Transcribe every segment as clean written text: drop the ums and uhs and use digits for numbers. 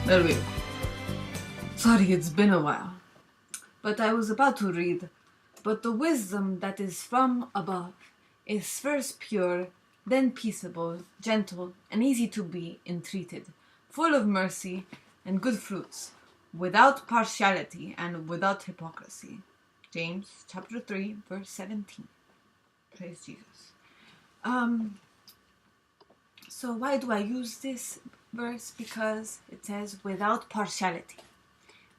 Well, wait. Sorry, it's been a while. But I was about to read, "But the wisdom that is from above is first pure, then peaceable, gentle, and easy to be entreated, full of mercy and good fruits, without partiality and without hypocrisy." James chapter 3, verse 17. Praise Jesus. So why do I use this verse? Because it says without partiality.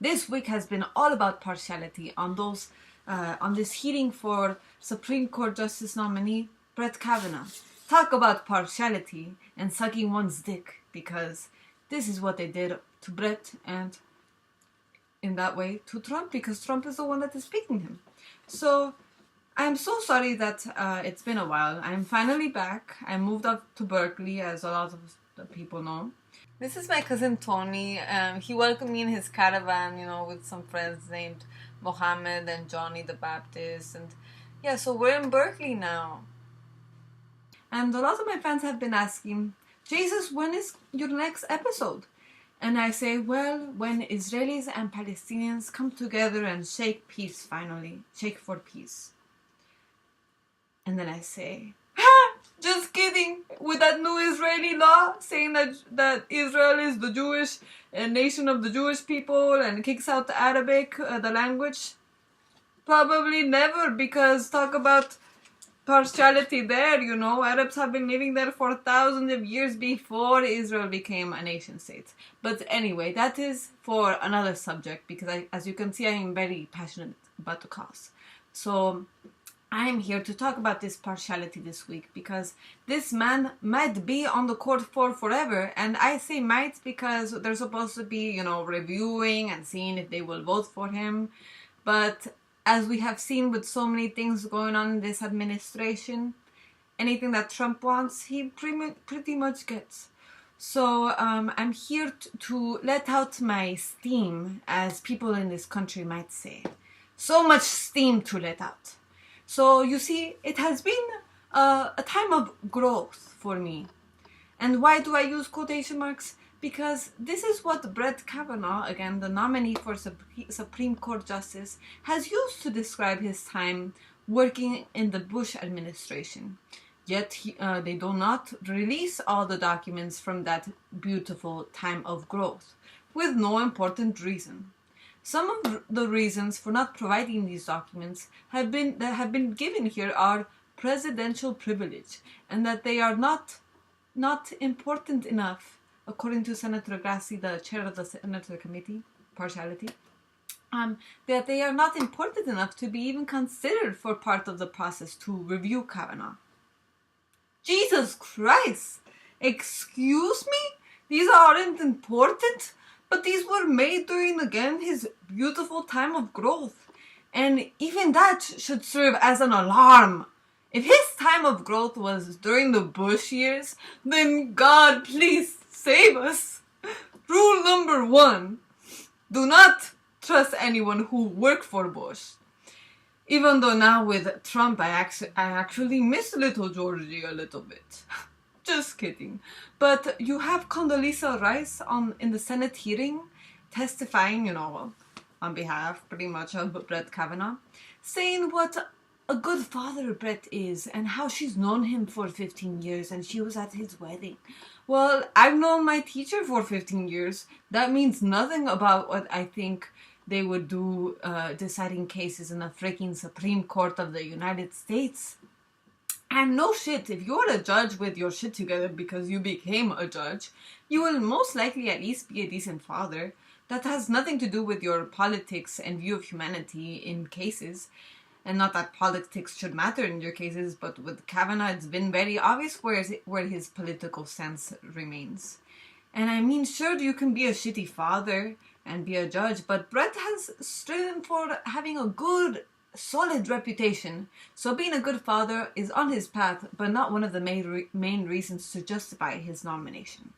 This week has been all about partiality on this hearing for Supreme Court Justice nominee Brett Kavanaugh. Talk about partiality and sucking one's dick, because this is what they did to Brett, and in that way to Trump, because Trump is the one that is picking him. So I'm so sorry that it's been a while. I'm finally back. I moved up to Berkeley, as a lot of the people know. This is my cousin Tony. He welcomed me in his caravan, with some friends named Mohammed and Johnny the Baptist. And yeah, so we're in Berkeley now. And a lot of my fans have been asking, "Jaysus, when is your next episode?" And I say, well, when Israelis and Palestinians come together and shake peace finally. Shake for peace. And then I say, just kidding, with that new Israeli law saying that Israel is the Jewish nation of the Jewish people and kicks out the Arabic, the language. Probably never, because talk about partiality there, Arabs have been living there for thousands of years before Israel became a nation state. But anyway, that is for another subject, because as you can see, I am very passionate about the cause. So I am here to talk about this partiality this week, because this man might be on the court for forever. And I say might because they're supposed to be, reviewing and seeing if they will vote for him. But as we have seen with so many things going on in this administration, anything that Trump wants, he pretty much gets. So I'm here to let out my steam, as people in this country might say. So much steam to let out. So you see, it has been a time of growth for me. And why do I use quotation marks? Because this is what Brett Kavanaugh, again the nominee for Supreme Court Justice, has used to describe his time working in the Bush administration. Yet they do not release all the documents from that beautiful time of growth, with no important reason. Some of the reasons for not providing these documents that have been given here are presidential privilege, and that they are not important enough, according to Senator Grassi, the chair of the Senator Committee, partiality, that they are not important enough to be even considered for part of the process to review Kavanaugh. Jaysus Cries! Excuse me? These aren't important? But these were made during, again, his beautiful time of growth. And even that should serve as an alarm. If his time of growth was during the Bush years, then God, please save us. Rule number 1, do not trust anyone who worked for Bush. Even though now with Trump, I actually miss little Georgie a little bit. Just kidding. But you have Condoleezza Rice in the Senate hearing, testifying, on behalf pretty much of Brett Kavanaugh, saying what a good father Brett is and how she's known him for 15 years and she was at his wedding. Well, I've known my teacher for 15 years. That means nothing about what I think they would do deciding cases in the freaking Supreme Court of the United States. And no shit, if you're a judge with your shit together because you became a judge, you will most likely at least be a decent father. That has nothing to do with your politics and view of humanity in cases. And not that politics should matter in your cases, but with Kavanaugh, it's been very obvious where his political stance remains. And I mean, sure, you can be a shitty father and be a judge, but Brett has striven for having a good, solid reputation. So being a good father is on his path, but not one of the main reasons to justify his nomination.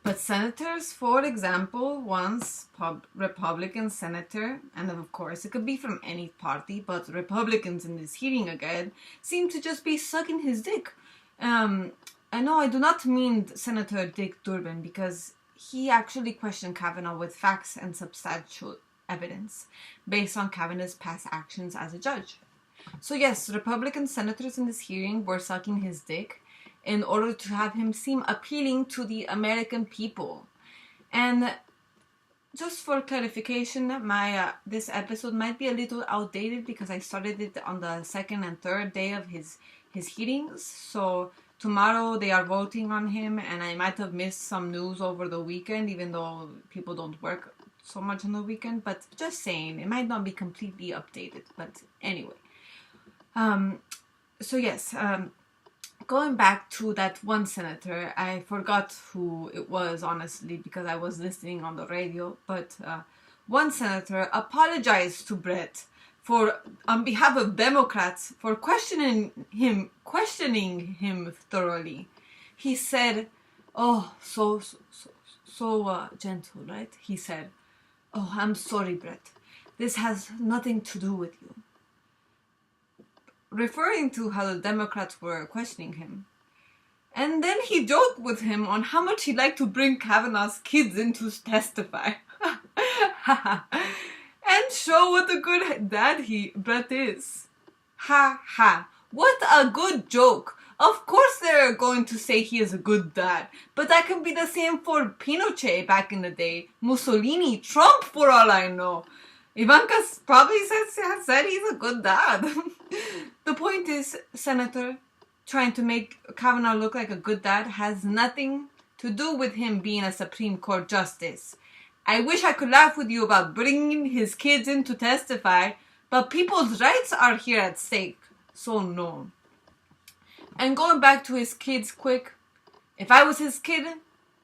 But senators, for example, once Republican senator, and of course it could be from any party, but Republicans in this hearing again, seem to just be sucking his dick. I know I do not mean Senator Dick Durbin, because he actually questioned Kavanaugh with facts and substantial evidence based on Kavanaugh's past actions as a judge. So yes, Republican senators in this hearing were sucking his dick in order to have him seem appealing to the American people. And just for clarification, this episode might be a little outdated because I started it on the second and third day of his hearings. So tomorrow they are voting on him, and I might have missed some news over the weekend, even though people don't work so much on the weekend. But just saying, it might not be completely updated. But anyway, so yes. Going back to that one senator, I forgot who it was, honestly, because I was listening on the radio, but one senator apologized to Brett for, on behalf of Democrats, for questioning him thoroughly. He said, oh, so gentle, right? He said, oh, I'm sorry, Brett. This has nothing to do with you. Referring to how the Democrats were questioning him. And then he joked with him on how much he'd like to bring Kavanaugh's kids in to testify. And show what a good dad Brett is. Ha ha. What a good joke. Of course they're going to say he is a good dad. But that can be the same for Pinochet back in the day. Mussolini, Trump, for all I know. Ivanka probably said he's a good dad. The point is, Senator, trying to make Kavanaugh look like a good dad has nothing to do with him being a Supreme Court justice. I wish I could laugh with you about bringing his kids in to testify, but people's rights are here at stake, so no. And going back to his kids quick, if I was his kid,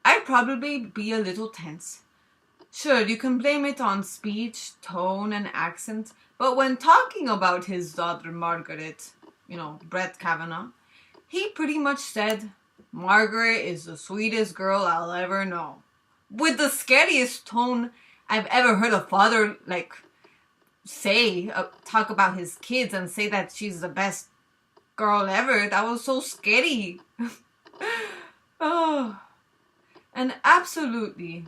I'd probably be a little tense. Sure, you can blame it on speech, tone, and accent, but when talking about his daughter Margaret, Brett Kavanaugh, he pretty much said, Margaret is the sweetest girl I'll ever know. With the scariest tone I've ever heard a father, talk about his kids and say that she's the best girl ever. That was so scary. Oh. And absolutely,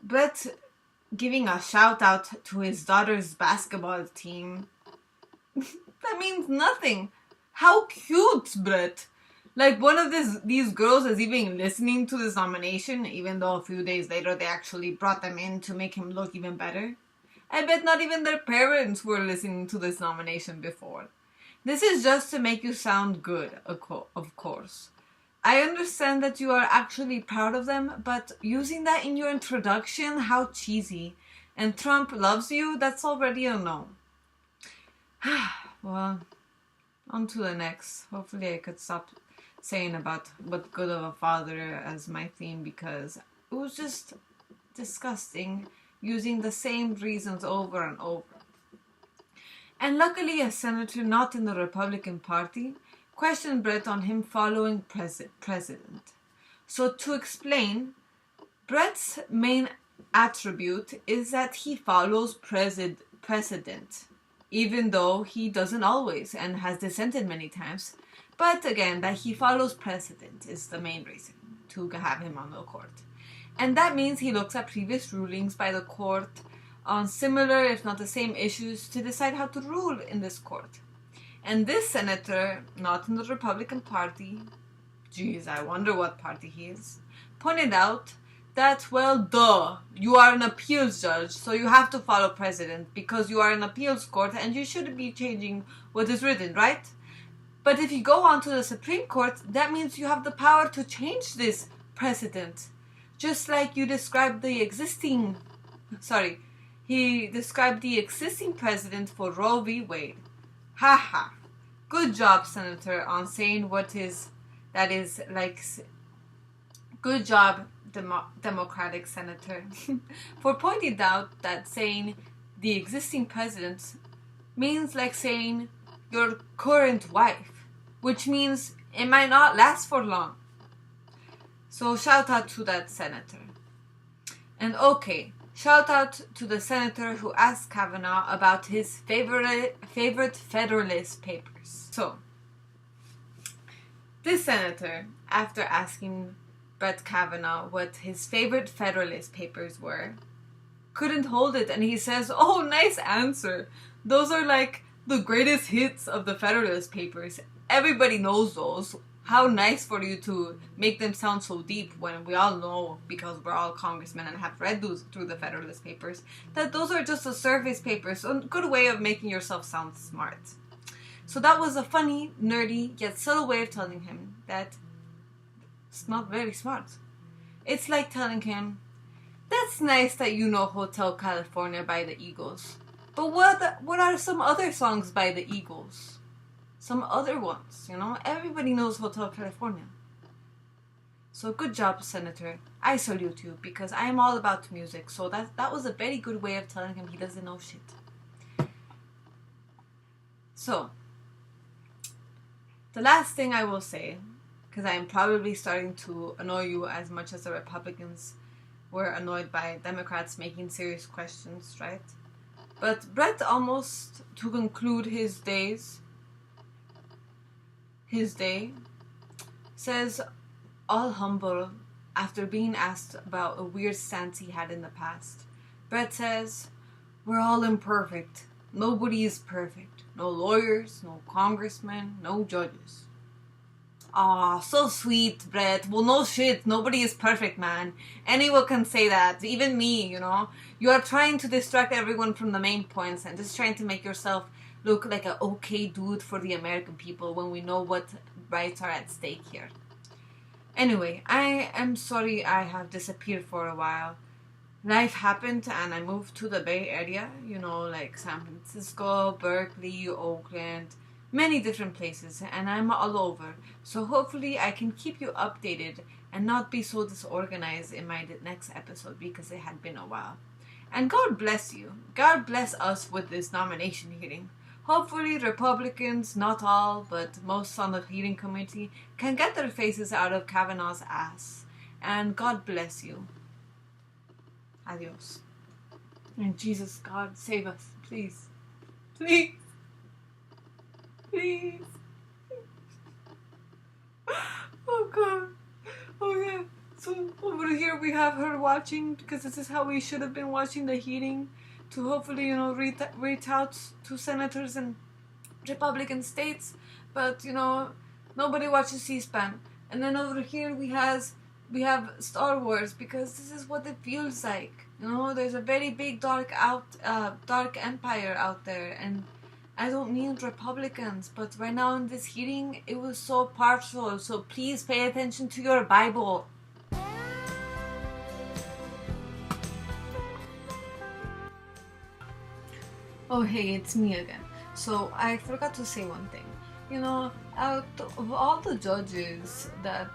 Brett giving a shout out to his daughter's basketball team. That means nothing. How cute, Brett. Like one of these girls is even listening to this nomination, even though a few days later they actually brought them in to make him look even better. I bet not even their parents were listening to this nomination before. This is just to make you sound good, of course. I understand that you are actually proud of them, but using that in your introduction, how cheesy. And Trump loves you, that's already a no. Well, on to the next. Hopefully I could stop saying about what good of a father as my theme, because it was just disgusting using the same reasons over and over. And luckily a senator not in the Republican Party questioned Brett on him following president. So to explain, Brett's main attribute is that he follows precedent, even though he doesn't always and has dissented many times. But again, that he follows precedent is the main reason to have him on the court. And that means he looks at previous rulings by the court on similar, if not the same issues to decide how to rule in this court. And this senator, not in the Republican Party, geez, I wonder what party he is, pointed out that, well, duh, you are an appeals judge, so you have to follow precedent because you are an appeals court and you shouldn't be changing what is written, right? But if you go on to the Supreme Court, that means you have the power to change this precedent. Just like he described the existing precedent for Roe v. Wade. Haha. Good job, Senator, on saying good job, Democratic Senator, for pointing out that saying the existing president means like saying your current wife, which means it might not last for long. So shout out to that senator. And okay, shout out to the senator who asked Kavanaugh about his favorite Federalist Papers. So, this senator, after asking Brett Kavanaugh what his favorite Federalist papers were. Couldn't hold it, and he says, "Oh, nice answer. Those are like the greatest hits of the Federalist papers. Everybody knows those. How nice for you to make them sound so deep when we all know, because we're all congressmen and have read those through the Federalist papers, that those are just the surface papers. So a good way of making yourself sound smart." So that was a funny, nerdy, yet subtle way of telling him that it's not very smart. It's like telling him, "That's nice that you know Hotel California by the Eagles. But what are some other songs by the Eagles? Some other ones, you know? Everybody knows Hotel California." So good job, Senator. I salute you, because I am all about music. So that was a very good way of telling him he doesn't know shit. So, the last thing I will say, because I am probably starting to annoy you as much as the Republicans were annoyed by Democrats making serious questions, right? But Brett, almost to conclude his day, says, all humble, after being asked about a weird stance he had in the past. Brett says, "We're all imperfect. Nobody is perfect. No lawyers, no congressmen, no judges." Aw, so sweet, Brett. Well, no shit. Nobody is perfect, man. Anyone can say that. Even me, you know. You are trying to distract everyone from the main points and just trying to make yourself look like an okay dude for the American people when we know what rights are at stake here. Anyway, I am sorry I have disappeared for a while. Life happened and I moved to the Bay Area, you know, like San Francisco, Berkeley, Oakland, many different places, and I'm all over. So hopefully I can keep you updated and not be so disorganized in my next episode, because it had been a while. And God bless you. God bless us with this nomination hearing. Hopefully Republicans, not all, but most on the hearing committee, can get their faces out of Kavanaugh's ass. And God bless you. Adios. And Jesus, God, save us. Please. Please. Please. Oh, God. Oh, yeah. So over here we have her watching, because this is how we should have been watching the hearing, to hopefully, you know, reach out to senators in Republican states. But, you know, nobody watches C-SPAN. And then over here we have Star Wars, because this is what it feels like. You know, there's a very big dark empire out there, and I don't mean Republicans, but right now in this hearing, it was so partial. So please pay attention to your Bible. Oh hey, it's me again. So I forgot to say one thing. You know, out of all the judges that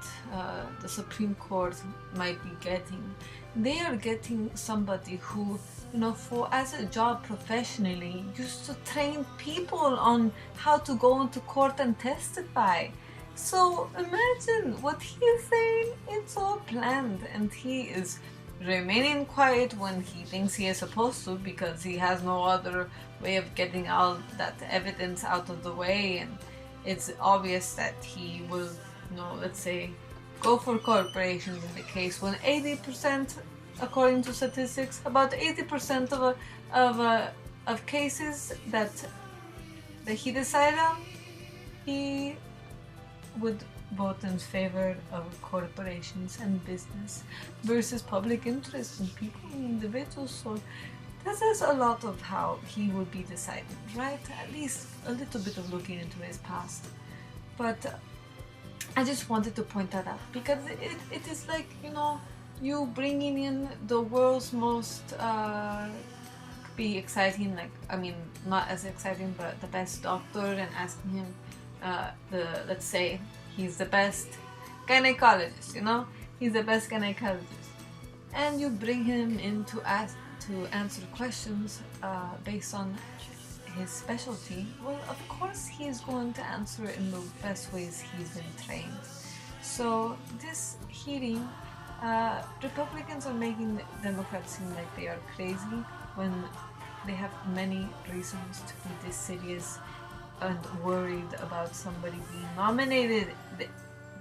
the Supreme Court might be getting, they are getting somebody who, you know, for as a job professionally, used to train people on how to go into court and testify. So imagine what he is saying. It's all planned, and he is remaining quiet when he thinks he is supposed to, because he has no other way of getting all that evidence out of the way, and it's obvious that he will, you know, let's say, go for corporations in the case when 80%, according to statistics, about 80% of cases that he decided on, he would vote in favor of corporations and business versus public interest in people and individuals. So this is a lot of how he would be deciding, right? At least a little bit of looking into his past. But I just wanted to point that out, because it is like, you know, you bringing in the world's most be exciting, like, I mean, not as exciting, but the best doctor, and asking him let's say he's the best gynecologist, you know, he's the best gynecologist, and you bring him in to answer questions based on his specialty. Well, of course he's going to answer in the best ways he's been trained. So this hearing, Republicans are making Democrats seem like they are crazy when they have many reasons to be this serious and worried about somebody being nominated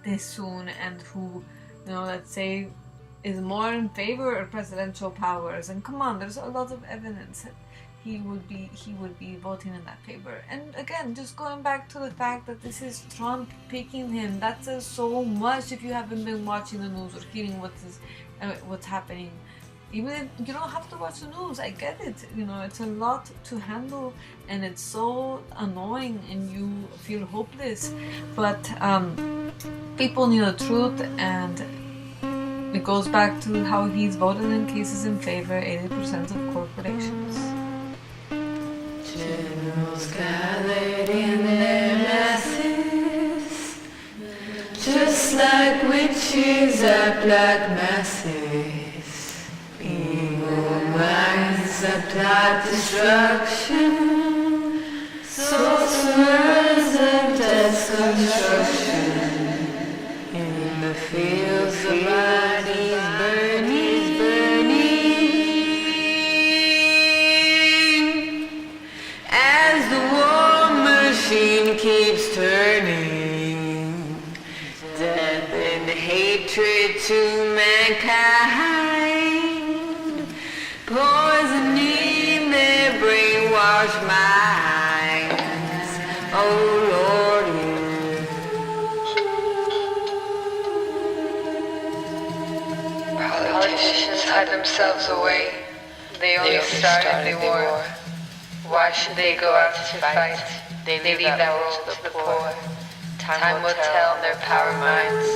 this soon, and who let's say, is more in favor of presidential powers. And come on, there's a lot of evidence that he would be voting in that favor. And again, just going back to the fact that this is Trump picking him, that says so much if you haven't been watching the news or hearing what's happening. Even if you don't have to watch the news, I get it. It's a lot to handle, and it's so annoying, and you feel hopeless. But people need the truth, and it goes back to how he's voted in cases in favor 80% of corporations. Generals gathered in their masses, just like witches at black masses. Evil minds that plot destruction, sorcerers of destruction. In the fields of bodies burning, as the war machine keeps turning, death and hatred to mankind, poisoning their brainwashed minds. Oh Lord, Politicians hide themselves away. They only start if they war. Why should they go out to fight? They leave that role to the poor. Time will tell their power minds,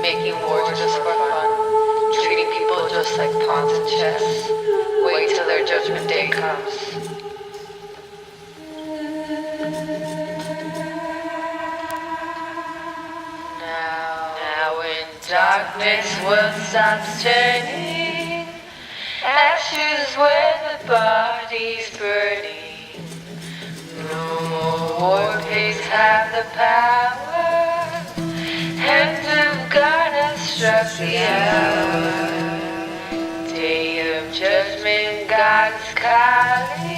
making war just for fun, treating people just like pawns in chess. Wait till their judgment day comes. Now when darkness world starts turning, ashes where the body's burning. No more war pigs have the power. Hand of God has struck the hour. Day of judgment, God is calling.